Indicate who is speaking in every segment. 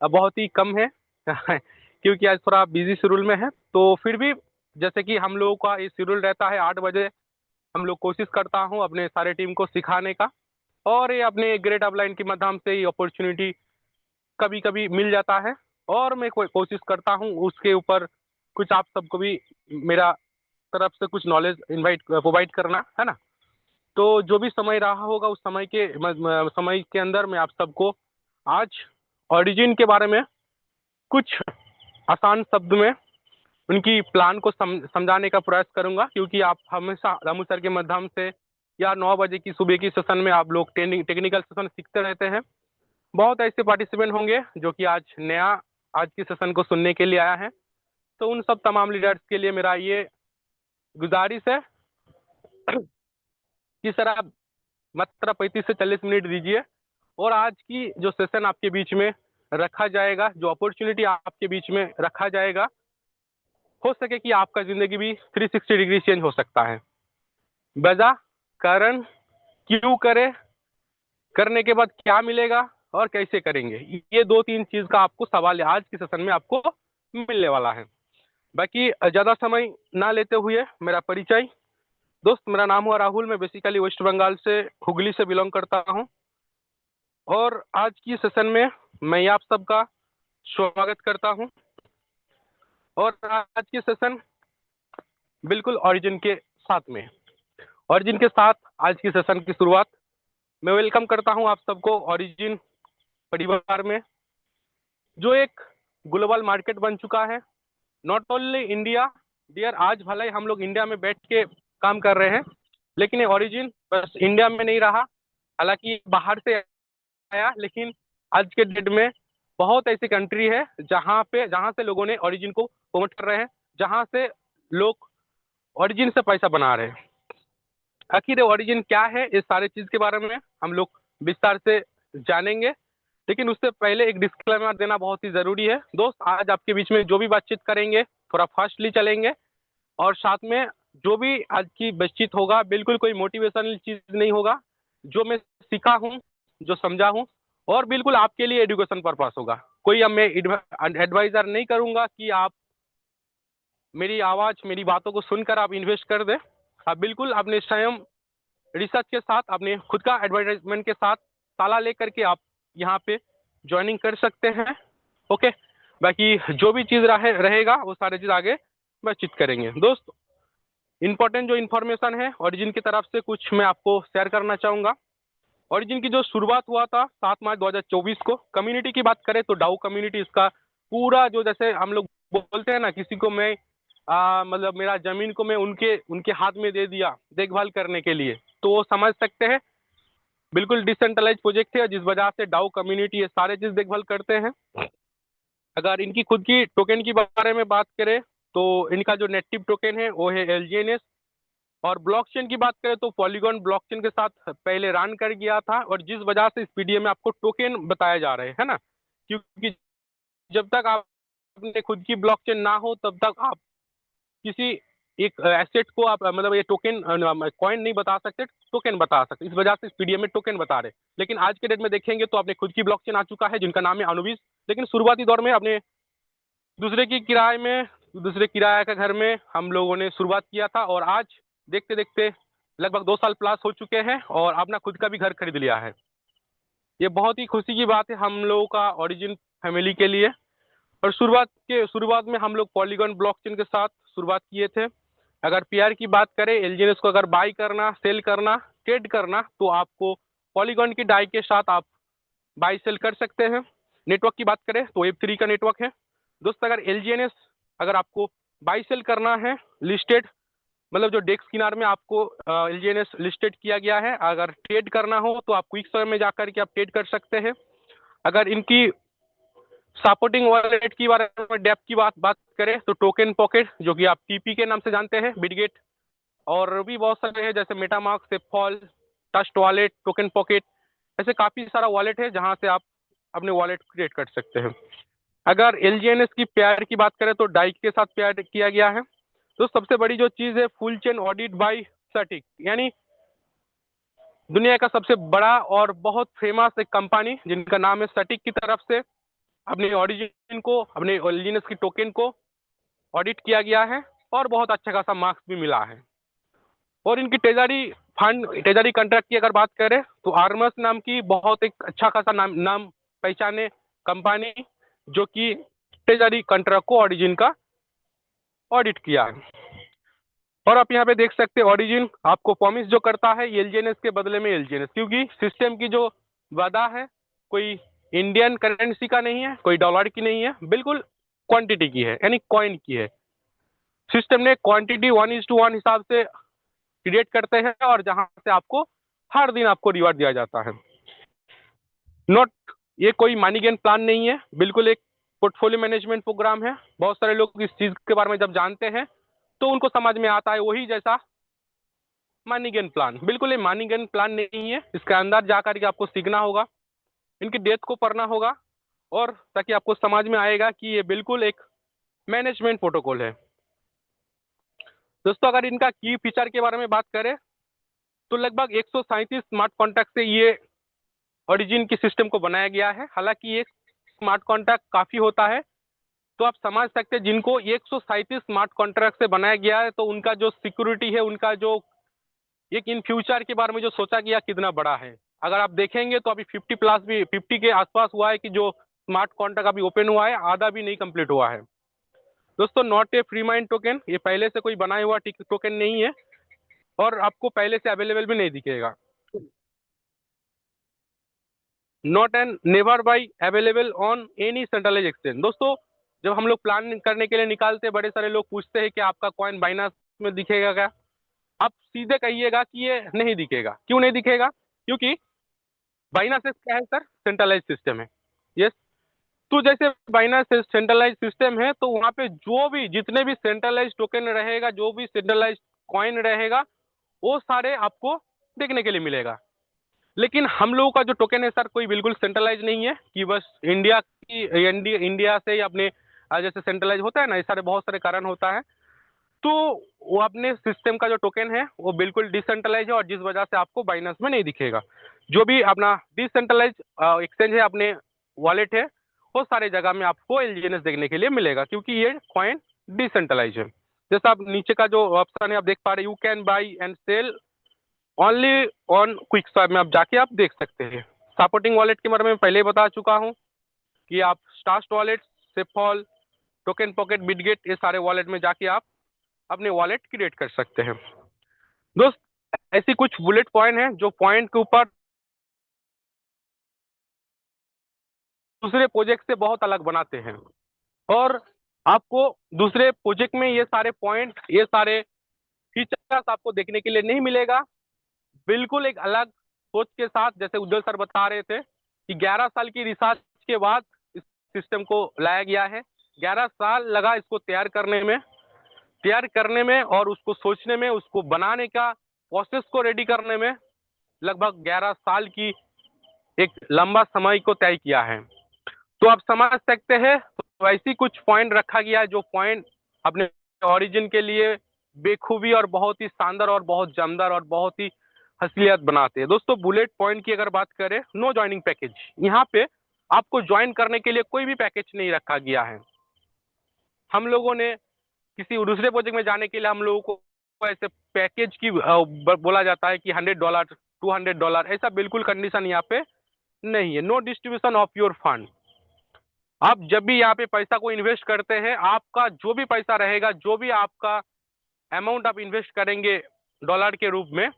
Speaker 1: बहुत ही कम है क्योंकि आज थोड़ा बिजी शेड्यूल में है। तो फिर भी जैसे कि हम लोगों का ये शेड्यूल रहता है 8 बजे, हम लोग कोशिश करता हूँ अपने सारे टीम को सिखाने का। और ये अपने ग्रेट अपलाइन के माध्यम से ये अपॉर्चुनिटी कभी कभी मिल जाता है। और मैं कोशिश करता हूँ उसके ऊपर कुछ आप सबको भी मेरा तरफ से कुछ नॉलेज इनवाइट प्रोवाइड करना है ना। तो जो भी समय रहा होगा उस समय के अंदर मैं आप सबको आज ओरिजिन के बारे में कुछ आसान शब्द में उनकी प्लान को समझाने का प्रयास करूंगा, क्योंकि आप हमेशा रामू सर के माध्यम से या 9 बजे की सुबह की सेशन में आप लोग टेक्निकल सेशन सीखते रहते हैं। बहुत ऐसे पार्टिसिपेंट होंगे जो कि आज नया आज की सेशन को सुनने के लिए आया है। तो उन सब तमाम लीडर्स के लिए मेरा ये गुजारिश है कि सर आप मात्र 35 से 40 मिनट दीजिए और आज की जो सेशन आपके बीच में रखा जाएगा, जो अपॉर्चुनिटी आपके बीच में रखा जाएगा, हो सके कि आपका जिंदगी भी 360 डिग्री चेंज हो सकता है। वजह, कारण, क्यों करें, करने के बाद क्या मिलेगा और कैसे करेंगे, ये 2-3 चीज का आपको सवाल आज की सेशन में आपको मिलने वाला है। बाकी ज्यादा समय ना लेते हुए मेरा परिचय। दोस्त, मेरा नाम हुआ राहुल, मैं बेसिकली वेस्ट बंगाल से हुगली से बिलोंग करता हूँ। और आज की सेशन में मैं आप सबका स्वागत करता हूँ। और आज की सेशन बिल्कुल ओरिजिन के साथ में, ओरिजिन के साथ आज की सेशन की शुरुआत मैं वेलकम करता हूँ आप सबको ओरिजिन परिवार में, जो एक ग्लोबल मार्केट बन चुका है। नॉट ओनली इंडिया डियर, आज भले ही हम लोग इंडिया में बैठ के काम कर रहे हैं, लेकिन ये ओरिजिन बस इंडिया में नहीं रहा। हालांकि बाहर से आया, लेकिन आज के डेट में बहुत ऐसी कंट्री है जहां से लोगों ने ओरिजिन को प्रमोट कर रहे हैं, जहां से लोग ओरिजिन से पैसा बना रहे हैं। आखिर ओरिजिन क्या है, इस सारे चीज के बारे में हम लोग विस्तार से जानेंगे। लेकिन उससे पहले एक डिस्क्लेमर देना बहुत ही जरूरी है। दोस्त, आज आपके बीच में जो भी बातचीत करेंगे थोड़ा फास्टली चलेंगे, और साथ में जो भी आज की बातचीत होगा बिल्कुल कोई मोटिवेशनल चीज नहीं होगा। जो मैं सीखा हूँ, जो समझा हूँ, और बिल्कुल आपके लिए एजुकेशन पर्पस होगा। कोई अब मैं एडवाइजर नहीं करूंगा कि आप मेरी आवाज मेरी बातों को सुनकर आप इन्वेस्ट कर दे। आप बिल्कुल अपने स्वयं रिसर्च के साथ, अपने खुद का एडवर्टाइजमेंट के साथ ताला लेकर के आप यहाँ पे ज्वाइनिंग कर सकते हैं। ओके, बाकी जो भी चीज रहेगा वो सारे चीज आगे बातचीत करेंगे। दोस्त, इंपॉर्टेंट जो इन्फॉर्मेशन है ओरिजिन की तरफ से कुछ मैं आपको शेयर करना चाहूंगा। ओरिजिन की जो शुरुआत हुआ था 7 मार्च 2024 को। कम्युनिटी की बात करें तो डाउ कम्युनिटी इसका पूरा, जो जैसे हम लोग बोलते हैं ना, किसी को मैं मतलब मेरा जमीन को मैं उनके उनके हाथ में दे दिया देखभाल करने के लिए, तो वो समझ सकते हैं बिल्कुल डिसेंट्रलाइज प्रोजेक्ट है, जिस वजह से डाउ कम्युनिटी ये सारे चीज देखभाल करते हैं। अगर इनकी खुद की टोकन की बारे में बात करें तो इनका जो नेटिव टोकन है वो है LGNS। और ब्लॉकचेन की बात करें तो पॉलीगॉन ब्लॉकचेन के साथ पहले रन कर गया था, और जिस वजह से इस पीडीएफ में आपको टोकन बताया जा रहे हैं ना, क्योंकि जब तक आप अपने खुद की ब्लॉकचेन ना हो तब तक आप किसी एक एसेट को आप मतलब ये टोकन कॉइन नहीं बता सकते, टोकन बता सकते। इस वजह से इस पीडीएफ में टोकन बता रहे। लेकिन आज के डेट में देखेंगे तो अपने खुद की ब्लॉकचेन आ चुका है जिनका नाम है अनुविस। लेकिन शुरुआती दौर में अपने दूसरे की किराए में दूसरे किराए का घर में हम लोगों ने शुरुआत किया था, और आज देखते देखते लगभग 2 साल प्लस हो चुके हैं और अपना खुद का भी घर खरीद लिया है। ये बहुत ही खुशी की बात है हम लोगों का ओरिजिन फैमिली के लिए। और शुरुआत में हम लोग पॉलीगॉन ब्लॉकचेन के साथ शुरुआत किए थे। अगर पीआर की बात करें, एलजीएनएस को अगर बाई करना, सेल करना, ट्रेड करना, तो आपको पॉलीगॉन की डाई के साथ आप बाई सेल कर सकते हैं। नेटवर्क की बात करें तो Web3 का नेटवर्क है। दोस्त, अगर LGNS अगर आपको बाई सेल करना है, लिस्टेड मतलब जो डेक्स किनार में आपको LGNS लिस्टेड किया गया है, अगर ट्रेड करना हो तो आप क्विक समय में जाकर के आप ट्रेड कर सकते हैं। अगर इनकी सपोर्टिंग वॉलेट की बारे में डेप की बात करें तो टोकन पॉकेट, जो कि आप टीपी के नाम से जानते हैं, बिटगेट, और भी बहुत सारे हैं जैसे मेटामार्क, सेफॉल, ट्रस्ट वॉलेट, टोकन पॉकेट, ऐसे काफी सारा वॉलेट है जहां से आप अपने वॉलेट क्रिएट कर सकते हैं। अगर LGNS की पेयर की बात करें तो डाइक के साथ पेयर किया गया है। तो सबसे बड़ी जो चीज है, फुल चेन ऑडिट बाय सटिक, यानी दुनिया का सबसे बड़ा और बहुत फेमस एक कंपनी जिनका नाम है सटिक की तरफ से अपने ऑरिजिन को, अपने ओरिजिनस की टोकन को ऑडिट किया गया है और बहुत अच्छा खासा मार्क्स भी मिला है। और इनकी ट्रेजरी कॉन्ट्रैक्ट की अगर बात करें तो आर्मस नाम की बहुत एक अच्छा खासा नाम पहचाने कंपनी जो कि ट्रेजरी कॉन्ट्रैक्ट को ओरिजिन का ऑडिट किया है। और आप यहाँ पे देख सकते हैं ओरिजिन आपको प्रॉमिस जो करता है एलजीएनएस के बदले में एलजीएनएस, क्योंकि सिस्टम की जो वादा है कोई इंडियन करेंसी का नहीं है, कोई डॉलर की नहीं है, बिल्कुल क्वांटिटी की है, यानी कॉइन की है। सिस्टम ने क्वांटिटी 1:1 हिसाब से क्रिएट करते हैं और जहां से आपको हर दिन आपको रिवार्ड दिया जाता है। नॉट ये कोई मनी गेन प्लान नहीं है, बिल्कुल एक पोर्टफोलियो मैनेजमेंट प्रोग्राम है। बहुत सारे लोग इस चीज के बारे में जब जानते हैं तो उनको समझ में आता है वही जैसा मनी गेन प्लान। बिल्कुल ये मनी गेन प्लान नहीं है, इसके अंदर जाकर के आपको सीखना होगा, इनकी डेथ को पढ़ना होगा, और ताकि आपको समझ में आएगा कि ये बिल्कुल एक मैनेजमेंट प्रोटोकॉल है। दोस्तों अगर इनका की फीचर के बारे में बात करें तो लगभग 137 स्मार्ट कॉन्ट्रैक्ट से ये ओरिजिन की सिस्टम को बनाया गया है। हालांकि ये स्मार्ट कॉन्ट्रैक्ट काफी होता है, तो आप समझ सकते हैं जिनको 137 स्मार्ट कॉन्ट्रैक्ट से बनाया गया है तो उनका जो सिक्योरिटी है, उनका जो एक इन फ्यूचर के बारे में जो सोचा गया कितना बड़ा है। अगर आप देखेंगे तो अभी 50 के आसपास हुआ है कि जो स्मार्ट कॉन्ट्रैक्ट अभी ओपन हुआ है, आधा भी नहीं कंप्लीट हुआ है। दोस्तों not a free mind token, ये पहले से कोई बनाया हुआ टोकन नहीं है और आपको पहले से अवेलेबल भी नहीं दिखेगा। Not and never buy available on any centralize exchange. दोस्तों जब हम लोग प्लान करने के लिए निकालते हैं, बड़े सारे लोग पूछते हैं कि आपका कॉइन बाइनांस में दिखेगा क्या? आप सीधे कहिएगा कि ये नहीं दिखेगा। क्यों नहीं दिखेगा? क्योंकि बाइनांस क्या है सर? सेंट्रलाइज सिस्टम है। यस, तो जैसे बाइनांस सेंट्रलाइज सिस्टम है तो वहां पे जो भी जितने भी सेंट्रलाइज टोकन रहेगा, जो भी सेंट्रलाइज कॉइन रहेगा, वो सारे आपको देखने के लिए मिलेगा। लेकिन हम लोगों का जो टोकन है सर कोई बिल्कुल सेंट्रलाइज नहीं है कि बस इंडिया से ही अपने जैसे सेंट्रलाइज होता है ना, इस सारे बहुत सारे कारण होता है। तो वो अपने सिस्टम का जो टोकन है वो बिल्कुल डिसेंट्रलाइज है और जिस वजह से आपको बाइनेंस में नहीं दिखेगा। जो भी अपना डिसेंट्रलाइज एक्सचेंज है, अपने वॉलेट है, वो सारे जगह में आपको एलजीएनएस देखने के लिए मिलेगा क्योंकि ये कॉइन डिसेंट्रलाइज है। जैसा आप नीचे का जो ऑप्शन है आप देख पा रहे, you can buy and sell only on quick swap में आप जाके आप देख सकते हैं। सपोर्टिंग वॉलेट के बारे में पहले ही बता चुका हूँ कि आप स्टास्ट वॉलेट, सेफॉल, टोकन पॉकेट, बिटगेट, ये सारे वॉलेट में जाके आप अपने वॉलेट क्रिएट कर सकते हैं। दोस्त ऐसी कुछ बुलेट पॉइंट हैं जो पॉइंट के ऊपर दूसरे प्रोजेक्ट से बहुत अलग बनाते हैं और आपको दूसरे प्रोजेक्ट में ये सारे पॉइंट, ये सारे फीचर्स आपको देखने के लिए नहीं मिलेगा। बिल्कुल एक अलग सोच के साथ, जैसे उज्जवल सर बता रहे थे कि 11 साल की रिसर्च के बाद इस सिस्टम को लाया गया है। 11 साल लगा इसको तैयार करने में और उसको सोचने में, उसको बनाने का प्रोसेस को रेडी करने में लगभग 11 साल की एक लंबा समय को तय किया है। तो आप समझ सकते हैं तो ऐसी कुछ पॉइंट रखा गया है जो पॉइंट अपने ओरिजिन के लिए बेखूबी और बहुत ही शानदार और बहुत जमदार और बहुत ही हसीलियत बनाते हैं। दोस्तों बुलेट पॉइंट की अगर बात करें, नो ज्वाइनिंग पैकेज, यहाँ पे आपको ज्वाइन करने के लिए कोई भी पैकेज नहीं रखा गया है। हम लोगों ने किसी दूसरे प्रोजेक्ट में जाने के लिए हम लोगों को ऐसे पैकेज की बोला जाता है कि $100, $200, ऐसा बिल्कुल कंडीशन यहाँ पे नहीं है। No distribution of your fund. आप जब भी यहाँ पे पैसा को इन्वेस्ट करते हैं, आपका जो भी पैसा रहेगा, जो भी आपका अमाउंट आप इन्वेस्ट करेंगे डॉलर के रूप में,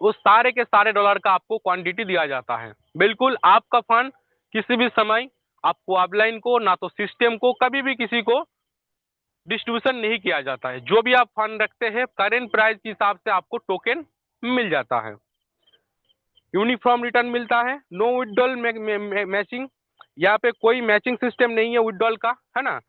Speaker 1: उस सारे के सारे डॉलर का आपको क्वांटिटी दिया जाता है। बिल्कुल आपका फंड किसी भी समय आपको अपलाइन को ना तो सिस्टम को कभी भी किसी को डिस्ट्रीब्यूशन नहीं किया जाता है। जो भी आप फंड रखते हैं करेंट प्राइस के हिसाब से आपको टोकन मिल जाता है। यूनिफॉर्म रिटर्न मिलता है। नो विड्रॉल मैचिंग, यहाँ पे कोई मैचिंग सिस्टम नहीं है विड्रॉल का, है ना।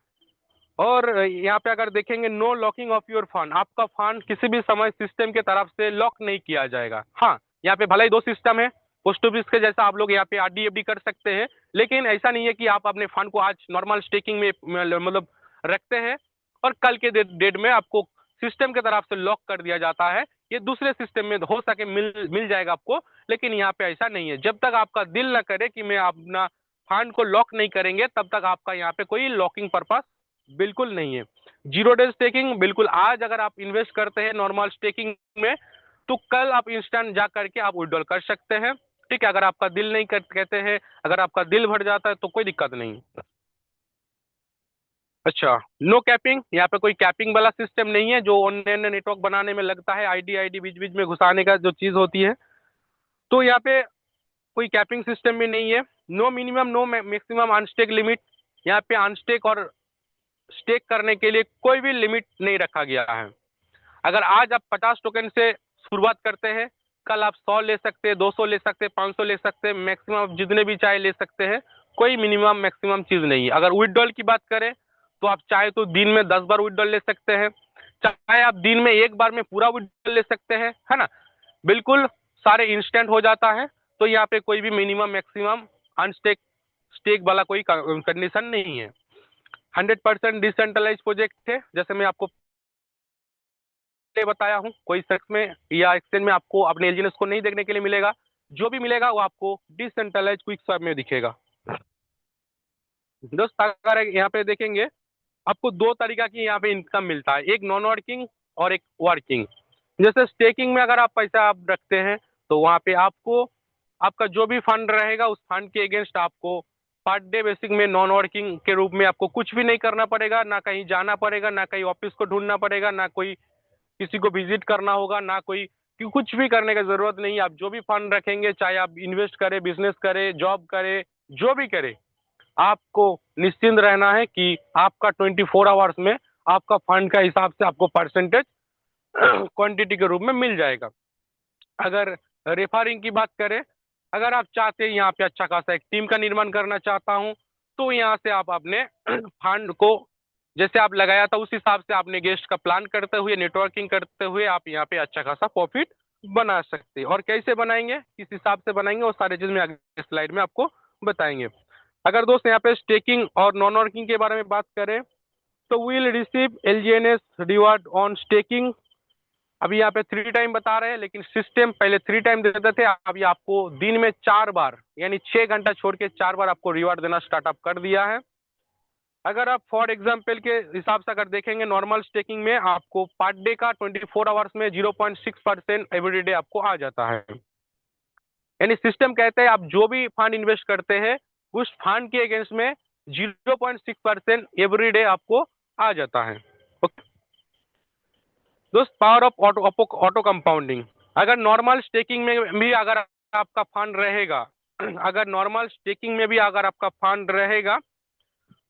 Speaker 1: और यहाँ पे अगर देखेंगे no locking of your fund, आपका फंड किसी भी समय सिस्टम के तरफ से लॉक नहीं किया जाएगा। हाँ, यहाँ पे भले ही 2 सिस्टम है, पोस्ट ऑफिस के जैसा आप लोग यहाँ पे आरडी एफडी कर सकते हैं, लेकिन ऐसा नहीं है कि आप अपने फंड को आज नॉर्मल स्टेकिंग में मतलब रखते हैं और कल के डेट में आपको सिस्टम के तरफ से लॉक कर दिया जाता है। ये दूसरे सिस्टम में हो सके मिल जाएगा आपको, लेकिन यहाँ पे ऐसा नहीं है। जब तक आपका दिल ना करे कि मैं अपना फंड को लॉक नहीं करेंगे तब तक आपका यहाँ पे कोई लॉकिंग पर्पस बिल्कुल नहीं है। 0 डेज स्टेकिंग बिल्कुल, आज अगर आप इन्वेस्ट करते हैं नॉर्मल स्टेकिंग में तो कल आप इंस्टेंट जा करके आप विड्रॉल कर सकते हैं। ठीक है, अगर आपका दिल नहीं कहते हैं, अगर आपका दिल भर जाता है तो कोई दिक्कत नहीं। अच्छा, नो कैपिंग, यहाँ पे कोई कैपिंग वाला सिस्टम नहीं है जो ऑनलाइन नेटवर्क बनाने में लगता है, आईडी आईडी बीच बीच में घुसाने का जो चीज होती है, तो यहाँ पे कोई कैपिंग सिस्टम भी नहीं है। No minimum no maximum unstake limit, यहाँ पे अनस्टेक और स्टेक करने के लिए कोई भी लिमिट नहीं रखा गया है। अगर आज आप 50 टोकन से शुरुआत करते हैं, कल आप 100 ले सकते हैं, 200 ले सकते हैं, 500 ले सकते हैं, मैक्सिमम आप जितने भी चाहे ले सकते हैं, कोई मिनिमम मैक्सिमम चीज नहीं है। अगर विड्रॉल की बात करें तो आप चाहे तो दिन में 10 बार विड्रॉल ले सकते हैं, चाहे आप दिन में एक बार में पूरा विड्रॉल ले सकते हैं, है ना, बिल्कुल सारे इंस्टेंट हो जाता है। तो यहाँ पे कोई भी मिनिमम मैक्सिमम अनस्टेक स्टेक वाला कोई कंडीशन नहीं है। 100% डिसेंट्रलाइज प्रोजेक्ट है, जैसे मैं आपको बताया हूँ, कोई सेक्स में या एक्सचेंज में आपको अपने एलजीएनएस को नहीं देखने के लिए मिलेगा, जो भी मिलेगा वो आपको डिसेंट्रलाइज क्विक स्वैप में दिखेगा। दोस्त अगर यहाँ पे देखेंगे आपको दो तरीका की यहाँ पे इनकम मिलता है, एक नॉन वर्किंग और एक वर्किंग। जैसे स्टेकिंग में अगर आप पैसा आप रखते हैं तो वहाँ पे आपको आपका जो भी फंड रहेगा उस फंड के अगेंस्ट आपको पर डे बेसिक में नॉन वर्किंग के रूप में आपको कुछ भी नहीं करना पड़ेगा, ना कहीं जाना पड़ेगा, ना कहीं ऑफिस को ढूंढना पड़ेगा, ना कोई किसी को विजिट करना होगा, ना कोई कुछ भी करने की जरूरत नहीं है। आप जो भी फंड रखेंगे, चाहे आप इन्वेस्ट करें, बिजनेस करें, जॉब करें, जो भी करें, आपको निश्चिंत रहना है कि आपका 24 आवर्स में आपका फंड का हिसाब से आपको परसेंटेज क्वांटिटी के रूप में मिल जाएगा। अगर रेफरिंग की बात करें, अगर आप चाहते हैं यहाँ पे अच्छा खासा एक टीम का निर्माण करना चाहता हूँ, तो यहाँ से आप अपने फंड को जैसे आप लगाया था उस हिसाब से आपने गेस्ट का प्लान करते हुए, नेटवर्किंग करते हुए आप यहाँ पे अच्छा खासा प्रॉफिट बना सकते हैं। और कैसे बनाएंगे, किस हिसाब से बनाएंगे, वो सारी चीज में आगे स्लाइड में आपको बताएंगे। अगर दोस्त यहाँ पे स्टेकिंग और नॉन वर्किंग के बारे में बात करें तो will receive एलजीएनएस reward on staking. अभी यहाँ पे 3 टाइम बता रहे हैं, लेकिन सिस्टम पहले 3 टाइम देते थे, अभी आपको दिन में 4 बार यानी 6 घंटा छोड़ के 4 बार आपको रिवार्ड देना स्टार्टअप कर दिया है। अगर आप फॉर एग्जाम्पल के हिसाब से अगर देखेंगे नॉर्मल स्टेकिंग में आपको पर डे का 24 आवर्स में 0.6% एवरी डे आपको आ जाता है। यानी सिस्टम कहते हैं आप जो भी फंड इन्वेस्ट करते हैं उस फंड के अगेंस्ट में 0.6% एवरी डे आपको आ जाता है। दोस्त पावर ऑफ ऑटो कंपाउंडिंग, अगर नॉर्मल स्टेकिंग में भी अगर आपका फंड रहेगा अगर नॉर्मल स्टेकिंग में भी अगर आपका फंड रहेगा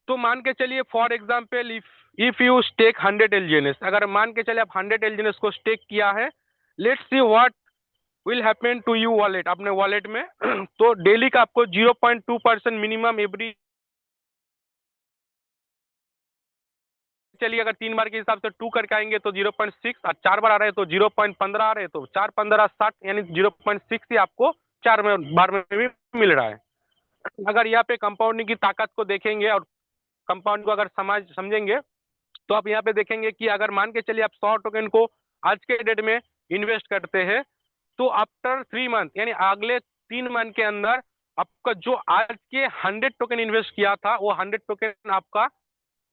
Speaker 1: तो मान के चलिए for example if you stake 100 LGNS, अगर मान के चलिए आप 100 एलजीएनएस को स्टेक किया है, let's see what will happen to you wallet, अपने वॉलेट में तो डेली का आपको 0.2% मिनिमम एवरी, चलिए अगर 3 बार के हिसाब से 2 करके आएंगे तो 0.6, और 4 बार आ रहे हैं तो 0.15 आ रहे हैं, तो 4 15 60 यानी 0.6 ही आपको 4 बार में भी मिल रहा है। अगर यहाँ पे कंपाउंडिंग की ताकत को देखेंगे और कंपाउंड को अगर समझेंगे तो आप यहाँ पे देखेंगे कि अगर मान के चलिए आप 100 टोकन को आज के डेट में इन्वेस्ट करते हैं तो आफ्टर 3 मंथ यानी अगले 3 मंथ के अंदर आपका जो आज के 100 टोकन इन्वेस्ट किया था वो 100 टोकन आपका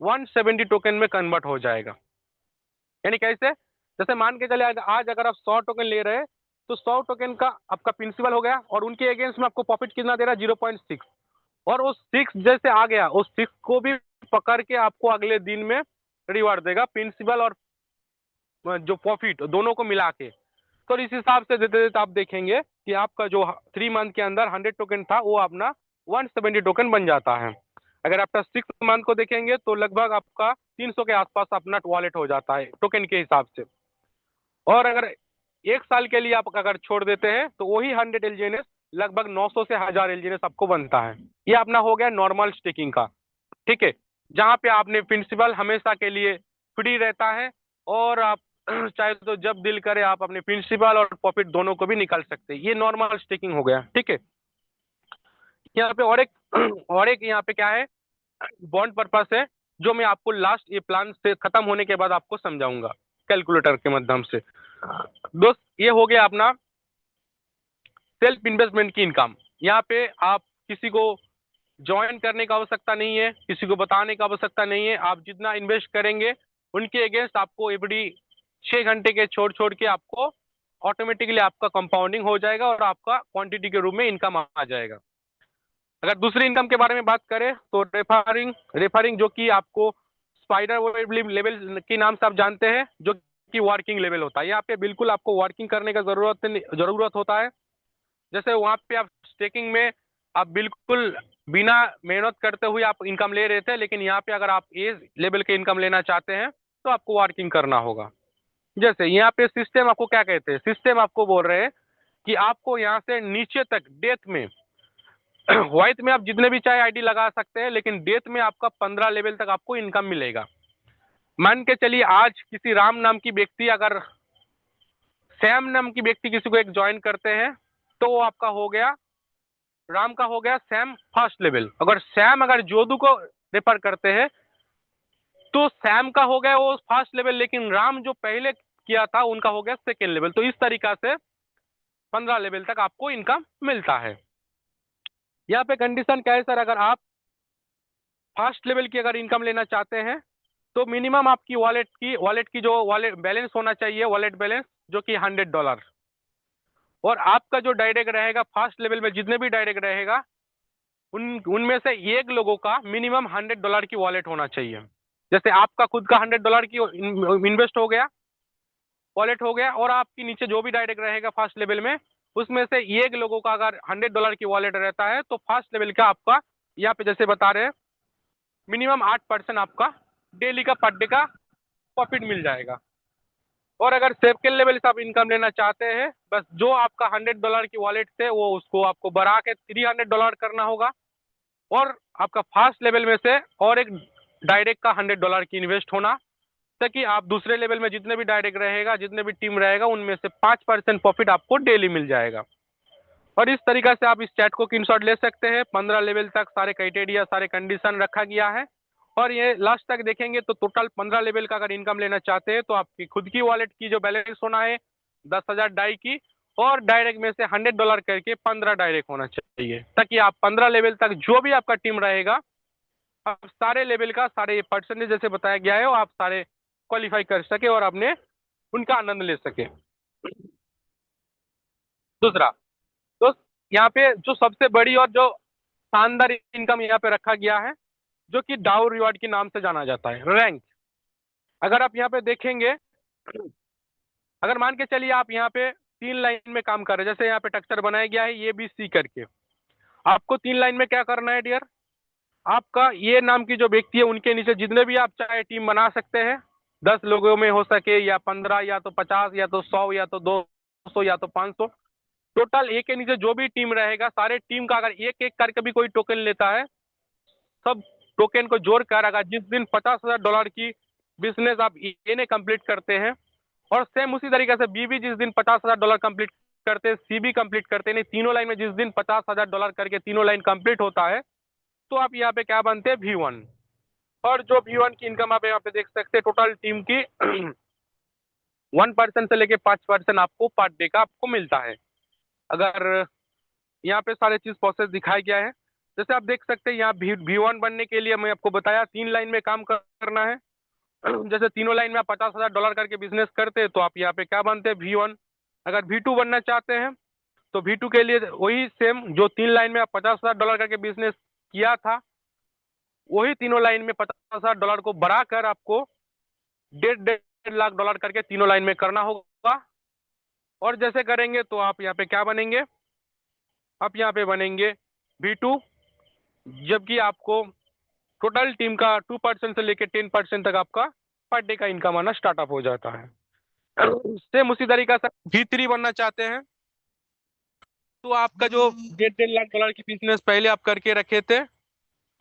Speaker 1: 170 टोकन में कन्वर्ट हो जाएगा। यानी कैसे, जैसे मान के चले आज अगर आप 100 टोकन ले रहे हैं तो 100 टोकन का आपका प्रिंसिपल हो गया और उनके अगेंस्ट में आपको प्रॉफिट कितना दे रहा है 0.6, और वो 6 जैसे आ गया उस 6 को भी पकड़ के आपको अगले दिन में रिवार्ड देगा, प्रिंसिपल और जो प्रॉफिट दोनों को मिला के। तो इस हिसाब से देते देते आप देखेंगे कि आपका जो 3 मंथ के अंदर 100 टोकन था वो अपना 170 टोकन बन जाता है। अगर आफ्टर 6 मंथ को देखेंगे तो लगभग आपका 300 के आसपास अपना वॉलेट हो जाता है टोकन के हिसाब से। और अगर 1 साल के लिए आप अगर छोड़ देते हैं तो वही 100 एलजीएनएस लगभग 900 से 1000 एलजीएनएस आपको बनता है। ये अपना हो गया नॉर्मल स्टेकिंग का, ठीक है, जहाँ पे आपने प्रिंसिपल हमेशा के लिए फ्री रहता है और आप चाहे तो जब दिल करे आप अपने प्रिंसिपल और प्रॉफिट दोनों को भी निकाल सकते हैं। ये नॉर्मल स्टेकिंग हो गया, ठीक है। यहाँ पे और एक यहाँ पे क्या है, बॉन्ड पर्पस है, जो मैं आपको लास्ट ये प्लान से खत्म होने के बाद आपको समझाऊंगा कैलकुलेटर के माध्यम से। दोस्त ये हो गया अपना सेल्फ इन्वेस्टमेंट की इनकम। यहाँ पे आप किसी को ज्वाइन करने का आवश्यकता नहीं है, किसी को बताने का आवश्यकता नहीं है। आप जितना इन्वेस्ट करेंगे उनके अगेंस्ट आपको एवरी 6 घंटे के छोड़ छोड़ के आपको ऑटोमेटिकली आपका कंपाउंडिंग हो जाएगा और आपका क्वांटिटी के रूप में इनकम आ जाएगा। अगर दूसरी इनकम के बारे में बात करें तो रेफरिंग रेफरिंग जो कि आपको स्पाइडर लेवल के नाम से आप जानते हैं, जो कि वर्किंग लेवल होता है। यहाँ पे बिल्कुल आपको वर्किंग करने का जरूरत होता है। जैसे वहाँ पे आप स्टेकिंग में आप बिल्कुल बिना मेहनत करते हुए आप इनकम ले रहे थे, लेकिन यहाँ पे अगर आप ए लेवल के इनकम लेना चाहते हैं तो आपको वर्किंग करना होगा। जैसे यहाँ पे सिस्टम आपको क्या कहते हैं, सिस्टम आपको बोल रहे हैं कि आपको यहाँ से नीचे तक डेथ में व्हाइट में आप जितने भी चाहे आईडी लगा सकते हैं, लेकिन डेथ में आपका 15 लेवल तक आपको इनकम मिलेगा। मान के चलिए आज किसी राम नाम की व्यक्ति अगर सैम नाम की व्यक्ति किसी को एक ज्वाइन करते हैं तो वो आपका हो गया, राम का हो गया सैम फर्स्ट लेवल। अगर सैम अगर जोधू को रेफर करते हैं तो सैम का हो गया वो फर्स्ट लेवल, लेकिन राम जो पहले किया था उनका हो गया सेकेंड लेवल। तो इस तरीका से 15 लेवल तक आपको इनकम मिलता है। यहाँ पे कंडीशन क्या है सर, अगर आप फर्स्ट लेवल की अगर इनकम लेना चाहते हैं तो मिनिमम आपकी वॉलेट की जो वॉलेट बैलेंस होना चाहिए, वॉलेट बैलेंस जो कि $100। और आपका जो डायरेक्ट रहेगा फर्स्ट लेवल में जितने भी डायरेक्ट रहेगा उनमें से एक लोगों का मिनिमम $100 की वॉलेट होना चाहिए। जैसे आपका खुद का $100 की इन्वेस्ट हो गया, वॉलेट हो गया, और आपकी नीचे जो भी डायरेक्ट रहेगा फर्स्ट लेवल में उसमें से एक लोगों का अगर $100 की वॉलेट रहता है तो फर्स्ट लेवल का आपका यहाँ पे जैसे बता रहे हैं मिनिमम 8% आपका डेली का पर डे का प्रॉफिट मिल जाएगा। और अगर सेकंड लेवल से आप इनकम लेना चाहते हैं, बस जो आपका $100 की वॉलेट थे वो उसको आपको बढ़ा के $300 करना होगा, और आपका फर्स्ट लेवल में से और एक डायरेक्ट का $100 की इन्वेस्ट होना, ताकि आप दूसरे लेवल में जितने भी डायरेक्ट रहेगा, जितने भी टीम रहेगा उनमें से 5% प्रॉफिट आपको डेली मिल जाएगा। और इस तरीका से आप इस चैट को स्क्रीनशॉट ले सकते हैं। 15 लेवल तक सारे क्राइटेरिया, सारे कंडीशन रखा गया है, और ये लास्ट तक देखेंगे तो टोटल 15 लेवल का अगर इनकम लेना चाहते हैं तो आपकी खुद की वॉलेट की जो बैलेंस होना है 10,000 डाई की, और डायरेक्ट में से $100 करके 15 डायरेक्ट होना चाहिए, ताकि आप 15 लेवल तक जो भी आपका टीम रहेगा आप सारे लेवल का सारे परसेंटेज जैसे बताया गया है वो आप सारे क्वालिफाई कर सके और अपने उनका आनंद ले सके। दूसरा तो यहाँ पे जो सबसे बड़ी और जो शानदार इनकम यहाँ पे रखा गया है जो कि डाउ रिवार्ड के नाम से जाना जाता है, रैंक। अगर आप यहाँ पे देखेंगे, अगर मान के चलिए आप यहाँ पे 3 लाइन में काम कर रहे हैं, जैसे यहाँ पे टेक्सचर बनाया गया है ये बी सी करके, आपको 3 लाइन में क्या करना है डियर, आपका ये नाम की जो व्यक्ति है उनके नीचे जितने भी आप चाहे टीम बना सकते हैं, 10 लोगों में हो सके या 15 या तो 50 या तो 100 या तो 200 या तो 500, टोटल एक के नीचे जो भी टीम रहेगा सारे टीम का अगर एक एक करके भी कोई टोकन लेता है, सब टोकन को जोड़कर अगर जिस दिन $50,000 की बिजनेस आप ए ने कंप्लीट करते हैं, और सेम उसी तरीके से बी भी जिस दिन $50,000 कंप्लीट करते हैं, सी भी कंप्लीट करते हैं, नहीं तीनों लाइन में जिस दिन $50,000 करके तीनों लाइन कंप्लीट होता है तो आप यहाँ पे क्या बनते हैं V1। और जो V1 की इनकम आप यहाँ पे देख सकते हैं टोटल टीम की 1% से लेके 5% आपको पर डे का आपको मिलता है। अगर यहाँ पे सारे चीज प्रोसेस दिखाया गया है, जैसे आप देख सकते हैं यहाँ V1 बनने के लिए मैं आपको बताया 3 लाइन में काम करना है। जैसे तीनों लाइन में आप $50,000 करके बिजनेस करते हैं तो आप यहाँ पे क्या बनते हैं V1। अगर V2 बनना चाहते हैं तो V2 के लिए वही सेम जो 3 लाइन में आप $50,000 करके बिजनेस किया था, वही तीनों लाइन में $50,000 को बढ़ाकर आपको $1.5 लाख करके तीनों लाइन में करना होगा। और जैसे करेंगे तो आप यहाँ पे क्या बनेंगे, आप यहाँ पे बनेंगे V2, जबकि आपको टोटल टीम का 2% से लेके 10% तक आपका पर डे का इनकम आना स्टार्टअप हो जाता है। सेम उसी तरीका से V3 बनना चाहते हैं तो आपका जो $1.5 लाख की बिजनेस पहले आप करके रखे थे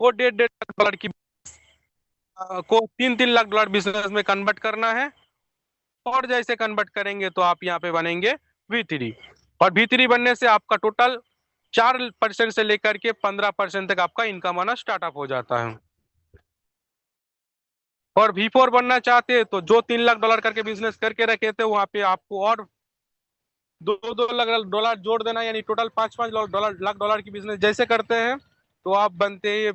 Speaker 1: वो $1.5 लाख की को $3-3 लाख बिजनेस में कन्वर्ट करना है। और जैसे कन्वर्ट करेंगे तो आप यहाँ पे बनेंगे V3, और V3 बनने से आपका टोटल 4% से लेकर के 15% तक आपका इनकम आना स्टार्टअप हो जाता है। और V4 बनना चाहते हैं तो जो $3 लाख करके बिजनेस करके रखे थे वहां पे आपको और $2-2 लाख जोड़ देना, यानी टोटल $5-5 लाख की बिजनेस जैसे करते हैं तो आप बनते हैं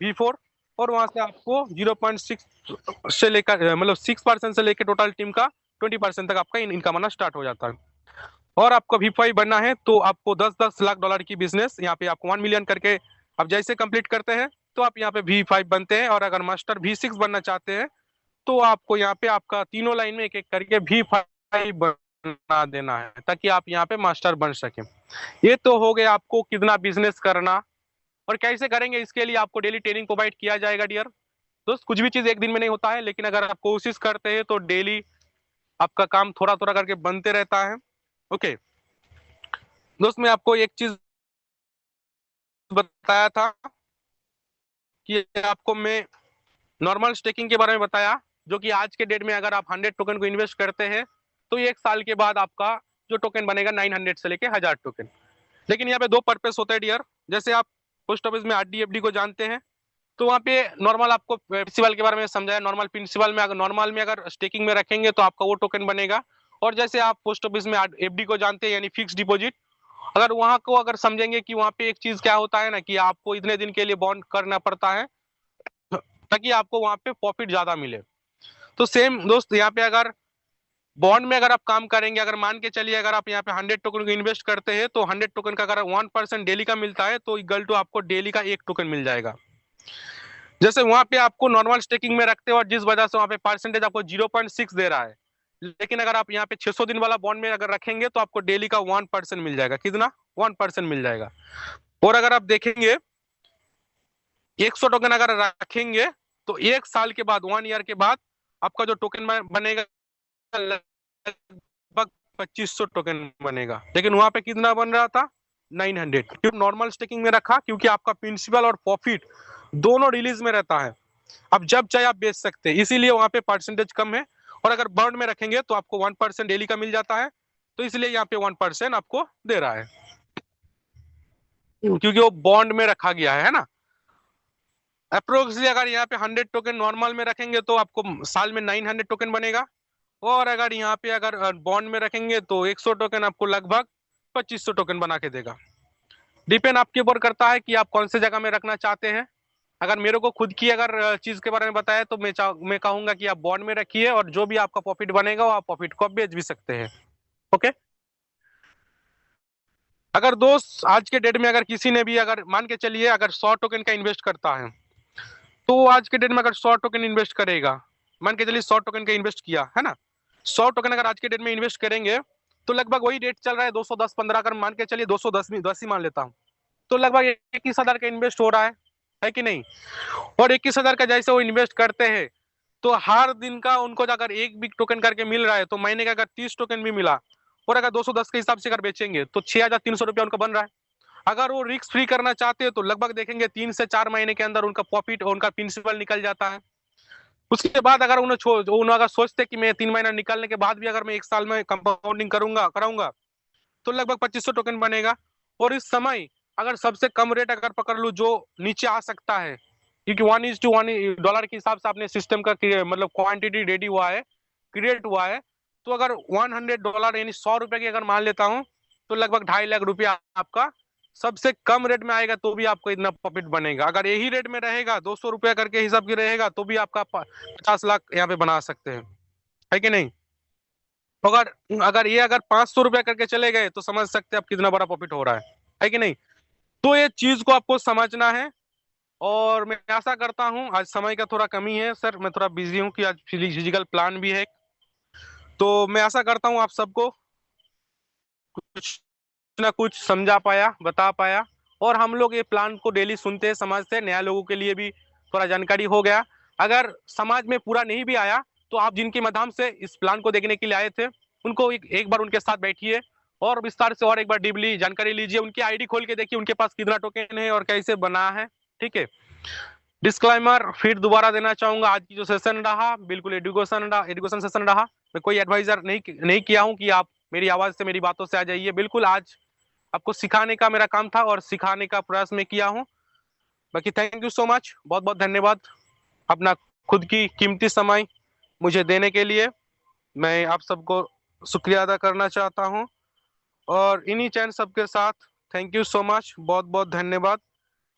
Speaker 1: V4, और वहां से आपको 0.6 से लेकर मतलब 6% से लेकर टोटल टीम का 20% तक आपका इनकम आना स्टार्ट हो जाता है। और आपको V5 बनना है तो आपको 10-10 लाख डॉलर की बिजनेस यहाँ पे आपको 1 मिलियन करके आप जैसे कंप्लीट करते हैं तो आप यहाँ पे V5 बनते हैं। और अगर मास्टर V6 बनना चाहते हैं तो आपको यहाँ पे आपका तीनों लाइन में एक एक करके V5 बना देना है ताकि आप यहाँ पे मास्टर बन सके। ये तो हो गया आपको कितना बिजनेस करना और कैसे करेंगे, इसके लिए आपको डेली ट्रेनिंग प्रोवाइड किया जाएगा डियर दोस्त। कुछ भी चीज एक दिन में नहीं होता है, लेकिन अगर आप कोशिश करते हैं तो डेली आपका काम थोड़ा थोड़ा करके बनते रहता है। ओके दोस्त, मैं आपको एक चीज बताया था कि आपको मैं नॉर्मल स्टेकिंग के बारे में बताया, जो कि आज के डेट में अगर आप 100 टोकन को इन्वेस्ट करते हैं तो एक साल के बाद आपका जो टोकन बनेगा 900 से लेके 1000 टोकन। लेकिन यहाँ पे दो पर्पस होता है डियर। जैसे आप पोस्ट ऑफिस में RD FD को जानते हैं तो वहाँ पे नॉर्मल आपको प्रिंसिपल के बारे में समझाया। नॉर्मल प्रिंसिपल में अगर नॉर्मल में अगर स्टेकिंग में रखेंगे तो आपका वो टोकन बनेगा। और जैसे आप पोस्ट ऑफिस में FD को जानते हैं यानी फिक्स डिपॉजिट, अगर वहां को अगर समझेंगे कि वहां पे एक चीज क्या होता है ना कि आपको इतने दिन के लिए बॉन्ड करना पड़ता है ताकि आपको वहां पे प्रॉफिट ज्यादा मिले। तो सेम दोस्त यहाँ पे अगर बॉन्ड में अगर आप काम करेंगे, अगर मान के चलिए अगर आप यहाँ पे 100 टोकन को इन्वेस्ट करते हैं तो 100 टोकन का अगर 1% डेली का मिलता है तो इक्वल टू आपको डेली का 1 टोकन मिल जाएगा। जैसे वहां पे आपको नॉर्मल स्टेकिंग में रखते हो और जिस वजह से वहां पे परसेंटेज आपको 0.6 दे रहा है, लेकिन अगर आप यहाँ पे 600 दिन वाला बॉन्ड में अगर रखेंगे तो आपको डेली का 1% मिल जाएगा। कितना? 1% मिल जाएगा। और अगर आप देखेंगे 100 टोकन अगर रखेंगे तो एक साल के बाद 1 ईयर के बाद आपका जो टोकन बनेगा लगभग 2500 टोकन बनेगा। लेकिन वहां पे कितना बन रहा था? 900। क्यों नॉर्मल स्टेकिंग में रखा? क्योंकि आपका प्रिंसिपल और प्रॉफिट दोनों रिलीज में रहता है, अब जब चाहे आप बेच सकते हैं, इसीलिए वहां पे परसेंटेज कम है। और अगर बॉन्ड में रखेंगे तो आपको 1% डेली का मिल जाता है, तो इसलिए यहाँ पे 1% आपको दे रहा है क्योंकि वो बॉन्ड में रखा गया है ना। अप्रोक्सली अगर यहाँ पे 100 टोकन नॉर्मल में रखेंगे तो आपको साल में 900 टोकन बनेगा। और अगर यहाँ पे अगर बॉन्ड में रखेंगे तो 100 टोकन आपको लगभग 2500 टोकन बना के देगा। डिपेंड आपके ऊपर करता है कि आप कौन से जगह में रखना चाहते हैं। अगर मेरे को खुद की अगर चीज के बारे में बताया तो मैं कहूंगा कि आप बॉन्ड में रखिए और जो भी आपका प्रॉफिट बनेगा वो आप प्रॉफिट को बेच भी सकते हैं। ओके, अगर दोस्त आज के डेट में अगर किसी ने भी अगर मान के चलिए अगर 100 टोकन का इन्वेस्ट करता है तो आज के डेट में अगर 100 टोकन इन्वेस्ट करेगा, मान के चलिए 100 टोकन का इन्वेस्ट किया है ना, 100 टोकन अगर आज के डेट में इन्वेस्ट करेंगे तो लगभग वही रेट चल रहा है 210-15, अगर मान के चलिए 210 ही मान लेता हूँ, तो लगभग 21,000 का इन्वेस्ट हो रहा है कि नहीं। और 21,000 का जैसे वो इन्वेस्ट करते हैं तो हर दिन का उनको अगर एक भी टोकन करके मिल रहा है तो महीने का अगर 30 टोकन भी मिला और अगर 210 के हिसाब से अगर बेचेंगे तो 6,300 रुपया उनका बन रहा है। अगर वो रिस्क फ्री करना चाहते हैं तो लगभग देखेंगे 3 से 4 महीने के अंदर उनका प्रॉफिट और उनका प्रिंसिपल निकल जाता है। उसके बाद अगर उन्हें अगर सोचते कि मैं 3 महीना निकालने के बाद भी अगर मैं एक साल में कंपाउंडिंग कराऊंगा तो लगभग 2500 टोकन बनेगा। और इस समय अगर सबसे कम रेट अगर पकड़ लूँ जो नीचे आ सकता है, क्योंकि 1:1 के हिसाब से आपने सिस्टम का मतलब क्वांटिटी रेडी हुआ है, क्रिएट हुआ है, तो अगर $100 यानी 100 रुपए की अगर मान लेता हूँ तो लगभग 2.5 लाख रुपया आपका सबसे कम रेट में आएगा तो भी आपको इतना प्रॉफिट बनेगा। अगर यही रेट में रहेगा 200 रुपया करके हिसाब की रहेगा तो भी आपका 50 लाख यहाँ पे बना सकते हैं, है कि नहीं। अगर अगर ये अगर 500 रुपया करके चले गए तो समझ सकते हैं आप कितना बड़ा प्रॉफिट हो रहा है कि नहीं। तो ये चीज को आपको समझना है। और मैं आशा करता हूँ, आज समय का थोड़ा कमी है सर, मैं थोड़ा बिजी हूँ कि आज फिजिकल प्लान भी है, तो मैं आशा करता हूँ आप सबको कुछ ना कुछ समझा पाया, बता पाया। और हम लोग ये प्लान को डेली सुनते हैं, समझते हैं, नया लोगों के लिए भी थोड़ा जानकारी हो गया। अगर समाज में पूरा नहीं भी आया तो आप जिनके माध्यम से इस प्लान को देखने के लिए आए थे उनको एक बार उनके साथ बैठिए और विस्तार से और एक बार डीपली जानकारी लीजिए, उनकी आईडी खोल के देखिए उनके पास कितना टोकन है और कैसे बना है। ठीक है, डिस्क्लाइमर फिर दोबारा देना चाहूंगा, आज की जो सेशन रहा बिल्कुल एजुकेशन सेशन रहा। मैं कोई एडवाइजर नहीं किया हूं कि आप मेरी आवाज से मेरी बातों से आ जाइए, बिल्कुल आज आपको सिखाने का मेरा काम था और सिखाने का प्रयास मैं किया हूं। बाकी थैंक यू सो मच, बहुत बहुत धन्यवाद अपना खुद की कीमती समय मुझे देने के लिए। मैं आप सबको शुक्रिया अदा करना चाहता हूं और इन्हीं चैन सबके साथ थैंक यू सो मच, बहुत बहुत धन्यवाद।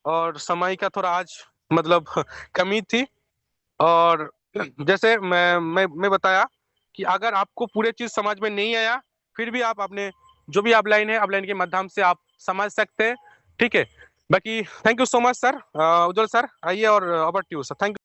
Speaker 1: और समय का थोड़ा आज मतलब कमी थी। और जैसे मैं बताया कि अगर आपको पूरे चीज समझ में नहीं आया, फिर भी आप अपने जो भी अपलाइन है, अपलाइन के माध्यम से आप समझ सकते हैं। ठीक है, बाकी thank you so much sir, Ujjwal sir, आइए और over to you sir, thank you.